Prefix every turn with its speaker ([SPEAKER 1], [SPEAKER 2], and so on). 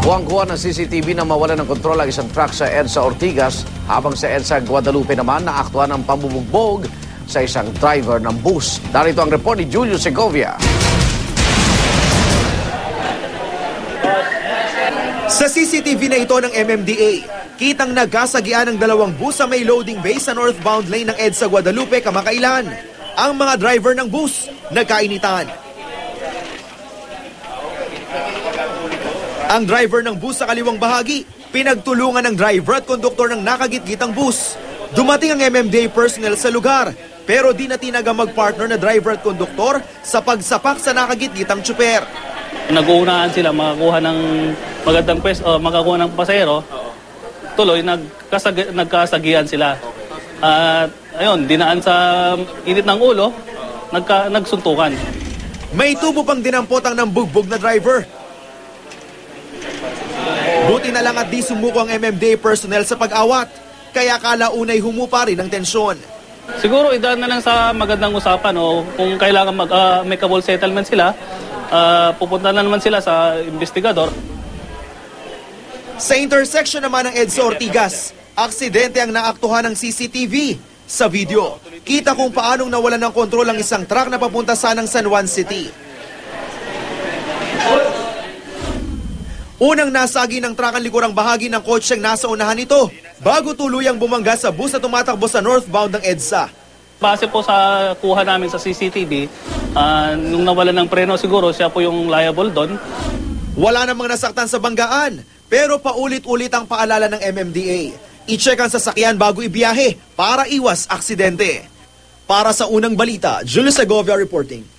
[SPEAKER 1] Kuwang-kuha ng CCTV na mawala ng kontrol ang isang truck sa EDSA Ortigas, habang sa EDSA Guadalupe naman naaktuhan ng pambubugbog sa isang driver ng bus. Narito ang report ni Julio Segovia.
[SPEAKER 2] Sa CCTV na ito ng MMDA, kitang nagkasagian ng dalawang bus sa may loading bay sa northbound lane ng EDSA Guadalupe kamakailan. Ang mga driver ng bus nagkainitan. Ang driver ng bus sa kaliwang bahagi, pinagtulungan ng driver at konduktor ng nakagitgitang bus. Dumating ang MMDA personnel sa lugar, pero di na tinaga magpartner na driver at konduktor sa pagsapak sa nakagitgitang tsuper.
[SPEAKER 3] Nag-uunahan sila makakuha ng magandang makakuha ng pasahero, tuloy nagkasagian sila. At ayun, dinaan sa init ng ulo, nagsuntukan.
[SPEAKER 2] May tubo pang dinampot ang nambugbog na driver. Buti na lang at di sumuko ang MMDA personnel sa pag-awat, kaya kalaunay humupa rin ang tensyon.
[SPEAKER 3] Siguro idaan na lang sa magandang usapan, o kung kailangan amicable settlement sila, pupunta na naman sila sa investigador.
[SPEAKER 2] Sa intersection naman ng EDSA Ortigas, aksidente ang naaktuhan ng CCTV. Sa video, kita kung paanong nawalan ng kontrol ang isang truck na papunta sanang San Juan City. Unang nasagi ng truck ang likurang bahagi ng kotseng nasa unahan nito bago tuluyang bumangga sa bus na tumatakbo sa northbound ng EDSA.
[SPEAKER 3] Base po sa kuha namin sa CCTV, nung nawalan ng preno siguro siya po yung liable doon.
[SPEAKER 2] Wala namang nasaktan sa banggaan, pero paulit-ulit ang paalala ng MMDA. I-check ang sasakyan bago ibiyahe para iwas aksidente. Para sa unang balita, Julio Segovia reporting.